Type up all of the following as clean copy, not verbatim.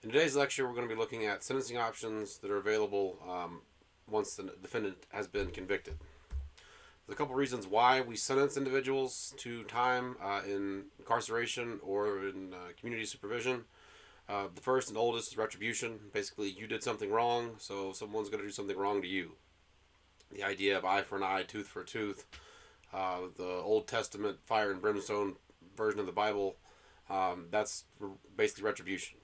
In today's lecture, we're going to be looking at sentencing options that are available once the defendant has been convicted. There's a couple reasons why we sentence individuals to time in incarceration or in community supervision. The first and oldest is retribution. Basically, you did something wrong, so someone's going to do something wrong to you. The idea of eye for an eye, tooth for a tooth, the Old Testament fire and brimstone version of the Bible, that's basically retribution.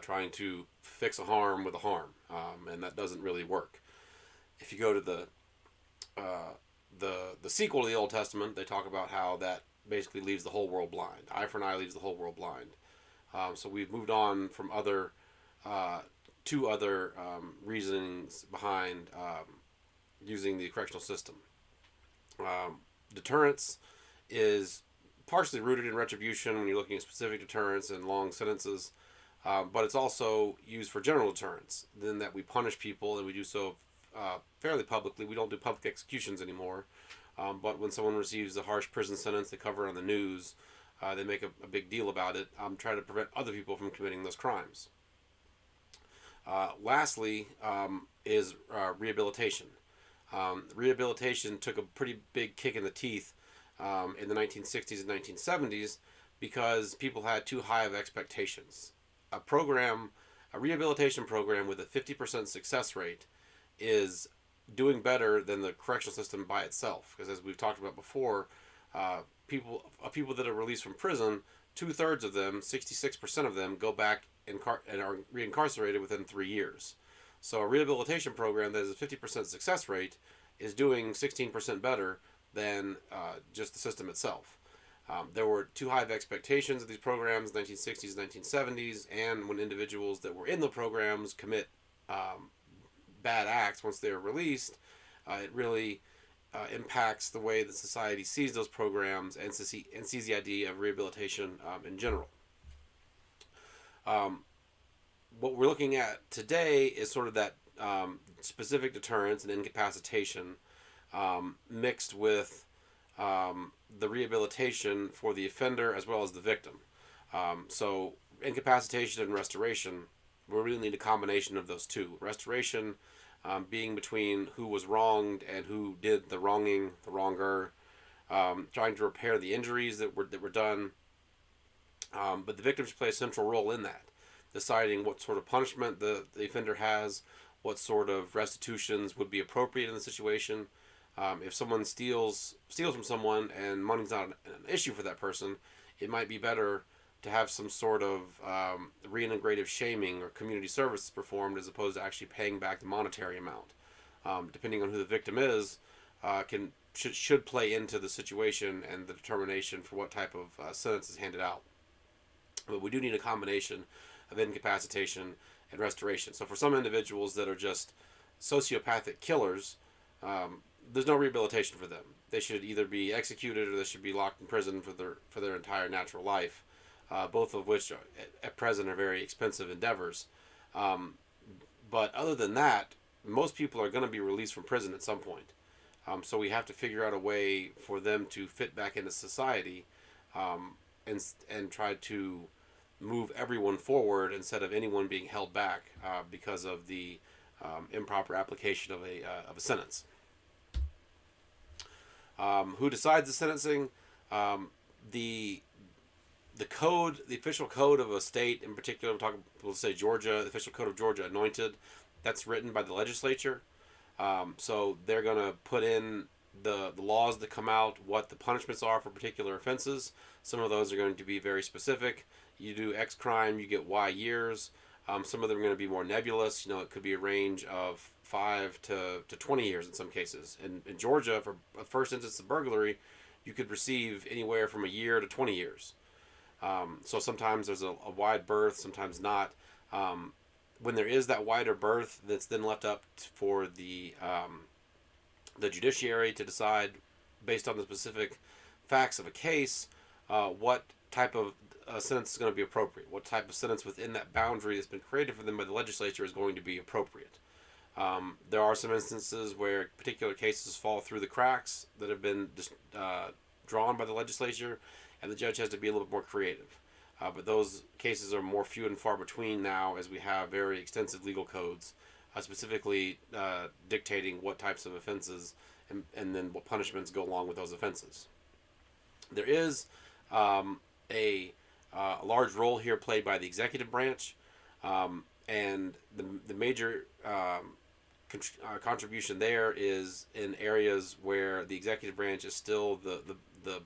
Trying to fix a harm with a harm, and that doesn't really work. If you go to the sequel to the Old Testament, they talk about how that basically leaves the whole world blind. Eye for an eye leaves the whole world blind. So we've moved on from two other reasonings behind using the correctional system. Deterrence is partially rooted in retribution when you're looking at specific deterrence and long sentences. But it's also used for general deterrence, in that we punish people and we do so fairly publicly. We don't do public executions anymore. But when someone receives a harsh prison sentence, they cover it on the news. They make a big deal about it, trying to prevent other people from committing those crimes. Lastly is rehabilitation. Rehabilitation took a pretty big kick in the teeth in the 1960s and 1970s because people had too high of expectations. A rehabilitation program with a 50% success rate is doing better than the correctional system by itself. Because as we've talked about before, people that are released from prison, 2/3 of them, 66% of them, go back and are reincarcerated within 3 years. So a rehabilitation program that has a 50% success rate is doing 16% better than just the system itself. There were too high of expectations of these programs in the 1960s, 1970s, and when individuals that were in the programs commit bad acts once they're released, it really impacts the way that society sees those programs and sees the idea of rehabilitation in general. What we're looking at today is sort of that specific deterrence and incapacitation mixed with the rehabilitation for the offender as well as the victim. So incapacitation and restoration, we really need a combination of those two. Restoration being between who was wronged and who did the wronging, the wronger, trying to repair the injuries that were done. But the victims play a central role in that, deciding what sort of punishment the offender has, what sort of restitutions would be appropriate in the situation. If someone steals from someone and money's not an issue for that person, it might be better to have some sort of reintegrative shaming or community services performed as opposed to actually paying back the monetary amount. Depending on who the victim is, should play into the situation and the determination for what type of sentence is handed out. But we do need a combination of incapacitation and restoration. So for some individuals that are just sociopathic killers, there's no rehabilitation for them. They should either be executed or they should be locked in prison for their entire natural life, both of which at present are very expensive endeavors. But other than that, most people are going to be released from prison at some point. So we have to figure out a way for them to fit back into society and try to move everyone forward instead of anyone being held back because of the improper application of a sentence. Who decides the sentencing? The code, the official code of a state in particular, we'll say Georgia, the official code of Georgia, anointed, that's written by the legislature. So they're going to put in the laws that come out, what the punishments are for particular offenses. Some of those are going to be very specific. You do X crime, you get Y years. Some of them are going to be more nebulous. It could be a range of 5 to 20 years in some cases. In Georgia, for a first instance of burglary, you could receive anywhere from a year to 20 years. So sometimes there's a wide berth, sometimes not. When there is that wider berth, that's then left up for the judiciary to decide, based on the specific facts of a case, what type of sentence is going to be appropriate. What type of sentence within that boundary that's been created for them by the legislature is going to be appropriate. There are some instances where particular cases fall through the cracks that have been drawn by the legislature, and the judge has to be a little bit more creative. but those cases are more few and far between now, as we have very extensive legal codes, specifically dictating what types of offenses and then what punishments go along with those offenses. There is a large role here played by the executive branch, and the major contribution there is in areas where the executive branch is still the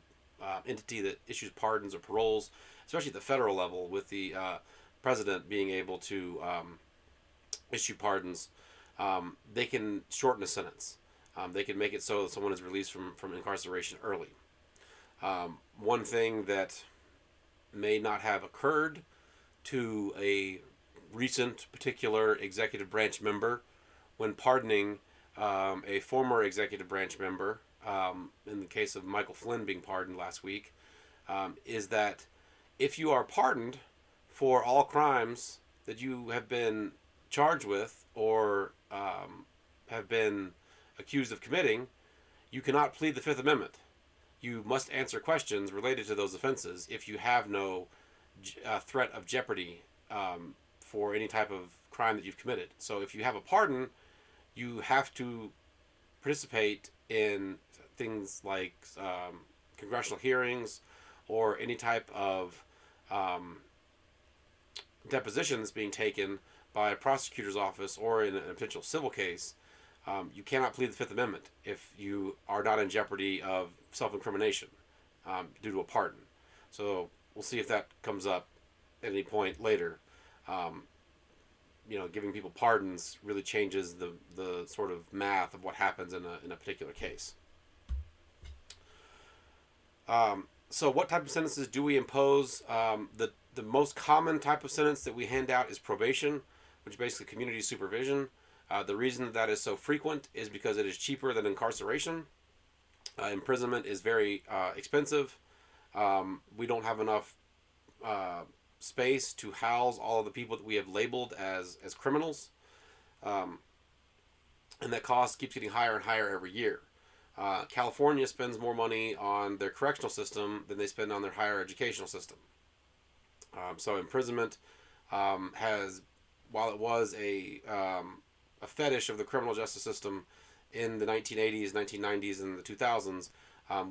entity that issues pardons or paroles, especially at the federal level, with the president being able to issue pardons. They can shorten a sentence. They can make it so that someone is released from incarceration early. One thing that may not have occurred to a recent particular executive branch member when pardoning a former executive branch member, in the case of Michael Flynn being pardoned last week, is that if you are pardoned for all crimes that you have been charged with or have been accused of committing, you cannot plead the Fifth Amendment. You must answer questions related to those offenses if you have no threat of jeopardy for any type of crime that you've committed. So if you have a pardon, you have to participate in things like congressional hearings or any type of depositions being taken by a prosecutor's office or in a potential civil case. You cannot plead the Fifth Amendment if you are not in jeopardy of self-incrimination due to a pardon. So we'll see if that comes up at any point later. Giving people pardons really changes the sort of math of what happens in a particular case. So what type of sentences do we impose? The most common type of sentence that we hand out is probation, which is basically community supervision. The reason that is so frequent is because it is cheaper than incarceration. Imprisonment is very expensive. We don't have enough space to house all of the people that we have labeled as criminals. And that cost keeps getting higher and higher every year. California spends more money on their correctional system than they spend on their higher educational system. So imprisonment has, while it was a fetish of the criminal justice system in the 1980s, 1990s, and the 2000s,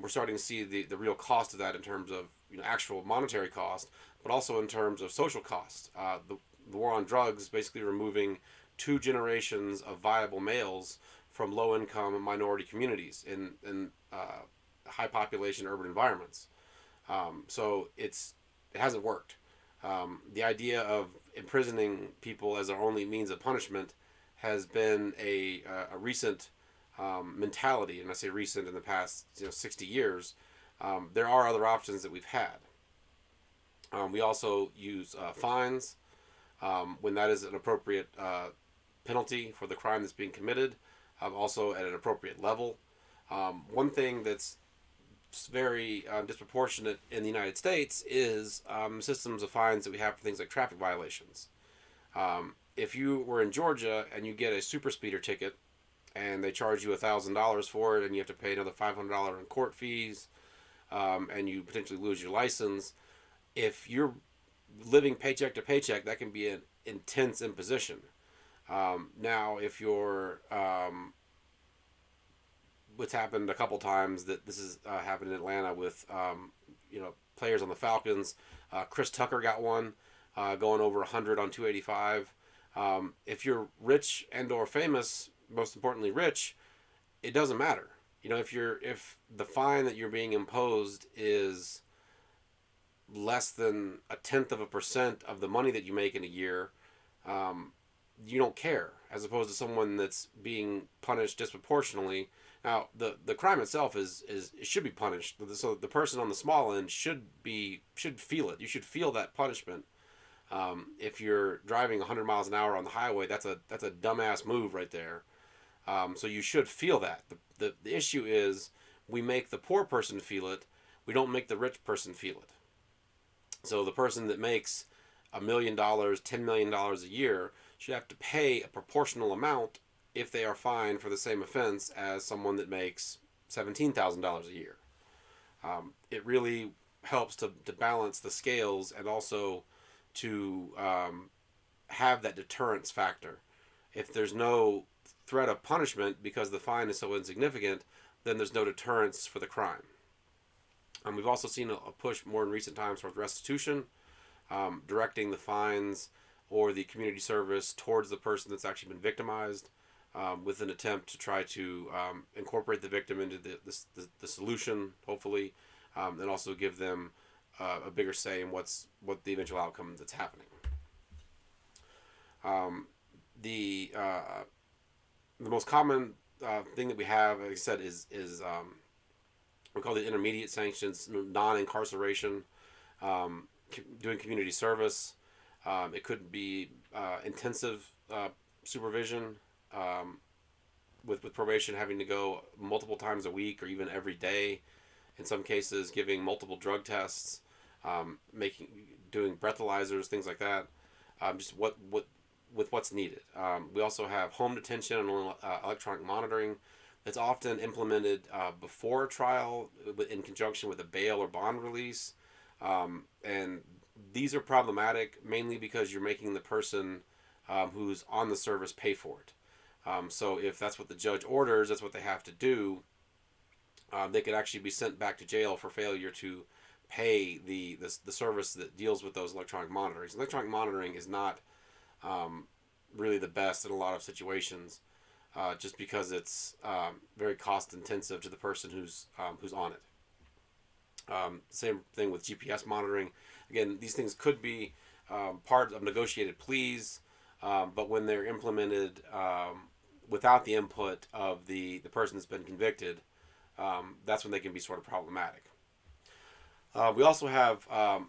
we're starting to see the real cost of that in terms of actual monetary cost, but also in terms of social cost. The war on drugs basically removing 2 generations of viable males from low-income and minority communities in high population urban environments. So it hasn't worked. The idea of imprisoning people as their only means of punishment has been a recent mentality, and I say recent in the past 60 years. There are other options that we've had. We also use fines when that is an appropriate penalty for the crime that's being committed, also at an appropriate level. One thing that's very disproportionate in the United States is systems of fines that we have for things like traffic violations. If you were in Georgia and you get a super speeder ticket and they charge you $1,000 for it and you have to pay another $500 in court fees, and you potentially lose your license, if you're living paycheck to paycheck, that can be an intense imposition. Now, if you're what's happened a couple times, that this has happened in Atlanta with players on the Falcons. Chris Tucker got one going over 100 on 285. If you're rich and or famous, most importantly rich, it doesn't matter. If the fine that you're being imposed is less than 0.1% of the money that you make in a year, you don't care, as opposed to someone that's being punished disproportionately. Now, the crime itself it should be punished, so the person on the small end should feel it. You should feel that punishment. If you're driving 100 miles an hour on the highway, that's a dumbass move right there. So you should feel that. The issue is we make the poor person feel it. We don't make the rich person feel it. So the person that makes $1 million, $10 million a year should have to pay a proportional amount if they are fined for the same offense as someone that makes $17,000 a year. It really helps to balance the scales and also to have that deterrence factor. If there's no threat of punishment because the fine is so insignificant, then there's no deterrence for the crime. We've also seen a push more in recent times towards restitution, directing the fines or the community service towards the person that's actually been victimized, with an attempt to try to incorporate the victim into the solution, hopefully, and also give them a bigger say in what the eventual outcome that's happening. The most common thing that we have, like I said, is we call the intermediate sanctions, non-incarceration, doing community service. It could be intensive supervision, with probation having to go multiple times a week or even every day. In some cases, giving multiple drug tests, doing breathalyzers, things like that. Just with what's needed. We also have home detention and electronic monitoring. It's often implemented before a trial in conjunction with a bail or bond release. And these are problematic mainly because you're making the person who's on the service pay for it. So if that's what the judge orders, that's what they have to do. They could actually be sent back to jail for failure to pay the service that deals with those electronic monitorings. Electronic monitoring is not really the best in a lot of situations, just because it's very cost intensive to the person who's on it. Same thing with GPS monitoring. Again, these things could be part of negotiated pleas, but when they're implemented without the input of the person that's been convicted, that's when they can be sort of problematic. We also have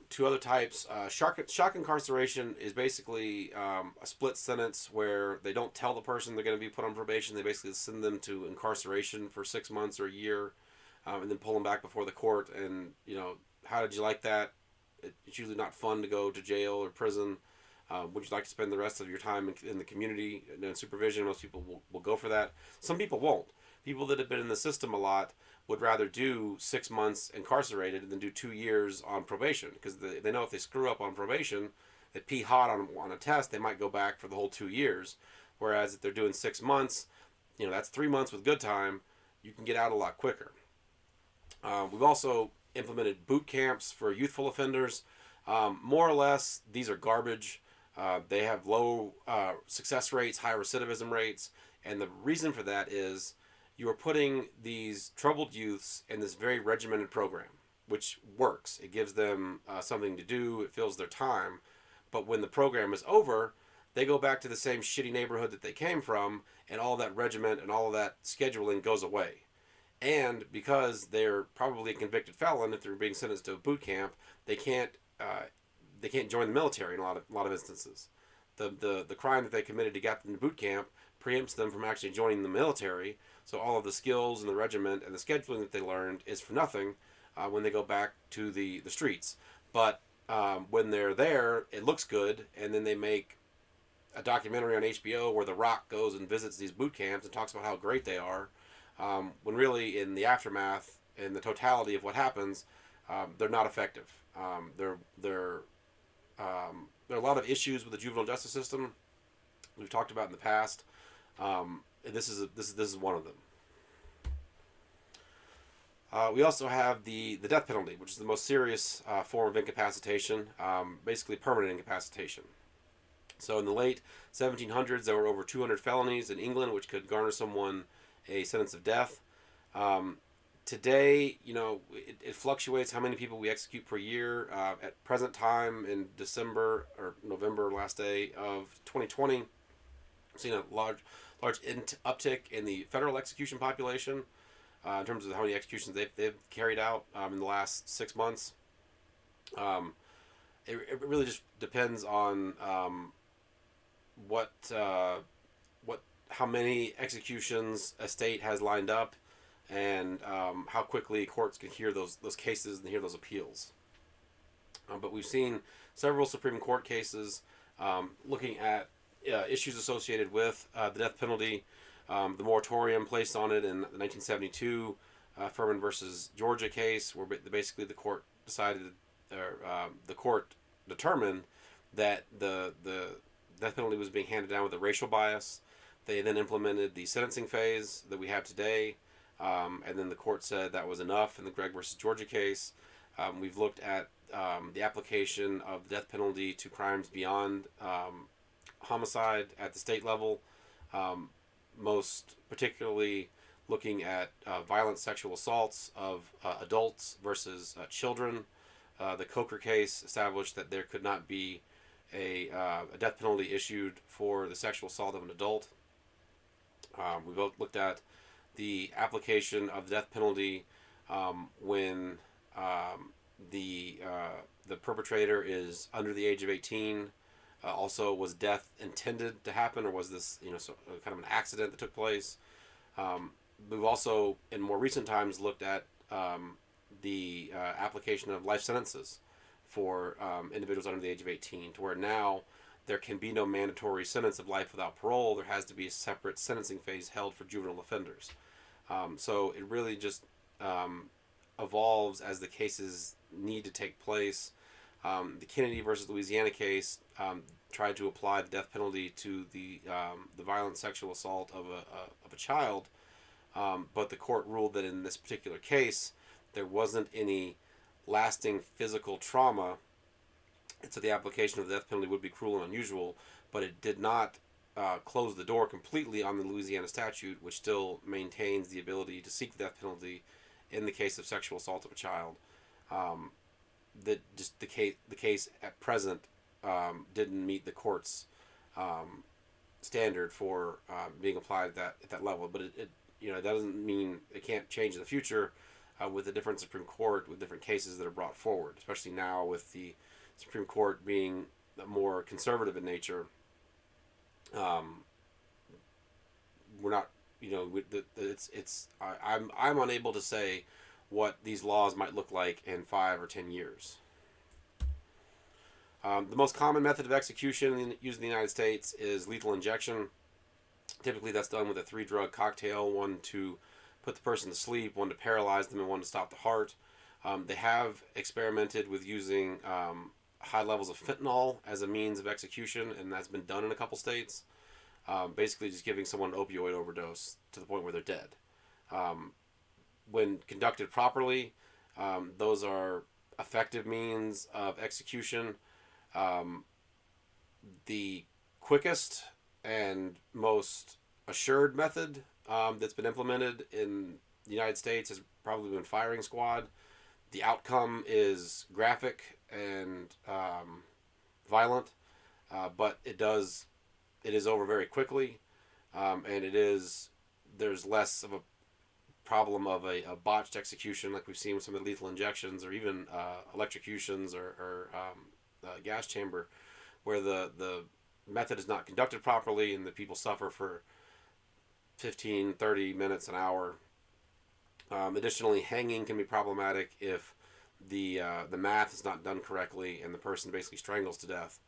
two other types. Shock incarceration is basically a split sentence where they don't tell the person they're going to be put on probation. They basically send them to incarceration for 6 months or a year, and then pull them back before the court. And, how did you like that? It's usually not fun to go to jail or prison. Would you like to spend the rest of your time in the community and supervision? Most people will go for that. Some people won't. People that have been in the system a lot would rather do 6 months incarcerated than do 2 years on probation, because they know if they screw up on probation, they pee hot on a test, they might go back for the whole 2 years. Whereas if they're doing 6 months, that's 3 months with good time, you can get out a lot quicker. We've also implemented boot camps for youthful offenders. More or less, these are garbage. They have low success rates, high recidivism rates, and the reason for that is you are putting these troubled youths in this very regimented program, which works. It gives them something to do. It fills their time. But when the program is over, they go back to the same shitty neighborhood that they came from, and all that regiment and all of that scheduling goes away. And because they're probably a convicted felon, if they're being sentenced to a boot camp, they can't join the military in a lot of instances. The crime that they committed to get them to boot camp preempts them from actually joining the military. So all of the skills and the regiment and the scheduling that they learned is for nothing when they go back to the streets. But when they're there, it looks good, and then they make a documentary on HBO where The Rock goes and visits these boot camps and talks about how great they are, when really in the aftermath and the totality of what happens, they're not effective. There are a lot of issues with the juvenile justice system we've talked about in the past. And this is one of them. We also have the death penalty, which is the most serious form of incapacitation, basically permanent incapacitation. So in the late 1700s, there were over 200 felonies in England, which could garner someone a sentence of death. Today, it fluctuates how many people we execute per year. At present time, in December or November, last day of 2020, we've seen a large uptick in the federal execution population in terms of how many executions they've carried out in the last 6 months. It really just depends on how many executions a state has lined up, and how quickly courts can hear those cases and hear those appeals. But we've seen several Supreme Court cases looking at issues associated with the death penalty, the moratorium placed on it in the 1972 Furman versus Georgia case, where basically the court decided, or the court determined that the death penalty was being handed down with a racial bias. They then implemented the sentencing phase that we have today, and then the court said that was enough in the Gregg versus Georgia case. We've looked at the application of the death penalty to crimes beyond homicide at the state level, most particularly looking at violent sexual assaults of adults versus children. The Coker case established that there could not be a death penalty issued for the sexual assault of an adult. We've looked at the application of the death penalty when the perpetrator is under the age of 18. Also, was death intended to happen, or was this kind of an accident that took place? We've also, in more recent times, looked at the application of life sentences for individuals under the age of 18, to where now there can be no mandatory sentence of life without parole. There has to be a separate sentencing phase held for juvenile offenders. So it really just evolves as the cases need to take place. The Kennedy versus Louisiana case tried to apply the death penalty to the violent sexual assault of a child, but the court ruled that in this particular case there wasn't any lasting physical trauma, and so the application of the death penalty would be cruel and unusual, but it did not close the door completely on the Louisiana statute, which still maintains the ability to seek the death penalty in the case of sexual assault of a child. That just the case at present didn't meet the court's standard for being applied at that level, but it doesn't mean it can't change in the future with a different Supreme Court, with different cases that are brought forward, especially now with the Supreme Court being more conservative in nature. We're not, I'm unable to say what these laws might look like in 5 or 10 years. The most common method of execution used in the United States is lethal injection. Typically that's done with a 3-drug cocktail, one to put the person to sleep, one to paralyze them, and one to stop the heart. They have experimented with using high levels of fentanyl as a means of execution, and that's been done in a couple states. Basically just giving someone an opioid overdose to the point where they're dead. When conducted properly, those are effective means of execution. The quickest and most assured method that's been implemented in the United States has probably been firing squad. The outcome is graphic and violent, but it is over very quickly, and there's less of a problem of a botched execution like we've seen with some of the lethal injections, or even electrocutions or gas chamber, where the method is not conducted properly and the people suffer for 15, 30 minutes, an hour. Additionally, hanging can be problematic if the math is not done correctly and the person basically strangles to death.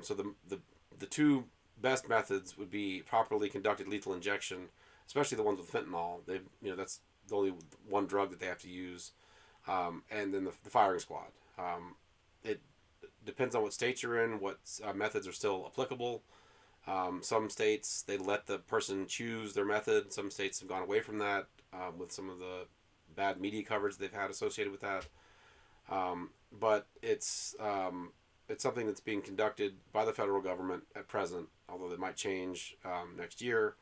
So the two best methods would be properly conducted lethal injection, especially the ones with fentanyl. That's the only one drug that they have to use, and then the firing squad. It depends on what state you're in, what methods are still applicable. Some states, they let the person choose their method. Some states have gone away from that with some of the bad media coverage they've had associated with that. But it's something that's being conducted by the federal government at present, although it might change next year,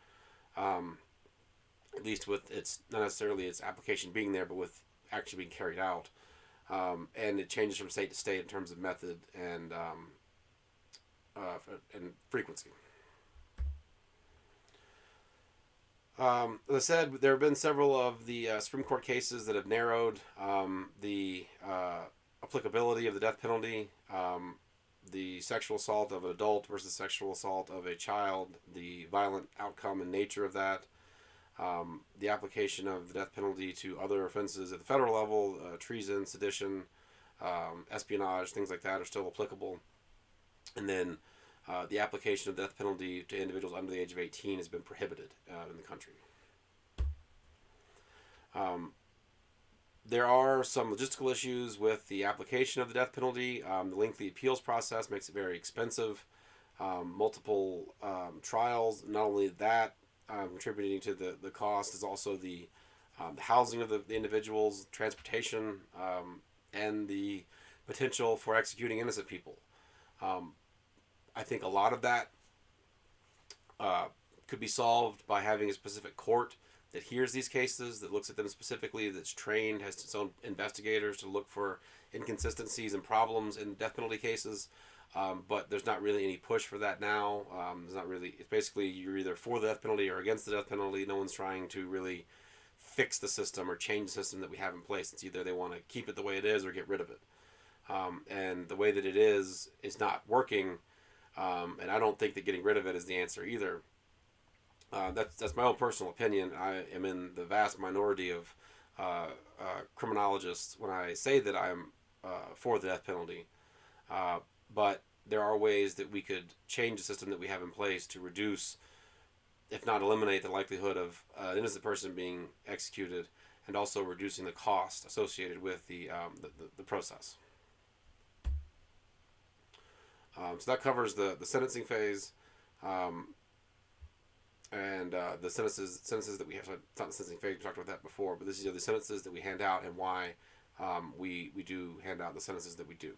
at least with not necessarily its application being there, but with actually being carried out. And it changes from state to state in terms of method and frequency. As I said, there have been several of the Supreme Court cases that have narrowed the applicability of the death penalty. The sexual assault of an adult versus sexual assault of a child, the violent outcome and nature of that. The application of the death penalty to other offenses at the federal level, treason, sedition, espionage, things like that are still applicable. And then the application of the death penalty to individuals under the age of 18 has been prohibited in the country. There are some logistical issues with the application of the death penalty. The lengthy appeals process makes it very expensive. Multiple trials. Not only that, contributing to the cost is also the housing of the individuals, transportation, and the potential for executing innocent people. Um, I think a lot of that uh, could be solved by having a specific court that hears these cases, that looks at them specifically, that's trained, has its own investigators to look for inconsistencies and problems in death penalty cases. But there's not really any push for that now. There's not really. It's basically you're either for the death penalty or against the death penalty. No one's trying to really fix the system or change the system that we have in place. It's either they want to keep it the way it is or get rid of it. And the way that it is not working. And I don't think that getting rid of it is the answer either. That's my own personal opinion. I am in the vast minority of criminologists when I say that I'm for the death penalty. Uh, but there are ways that we could change the system that we have in place to reduce, if not eliminate, the likelihood of an innocent person being executed, and also reducing the cost associated with the process. So that covers the sentencing phase. Um, and the sentences that we have. It's not the sentencing phase. We talked about that before, but these are the sentences that we hand out and why we do hand out the sentences that we do.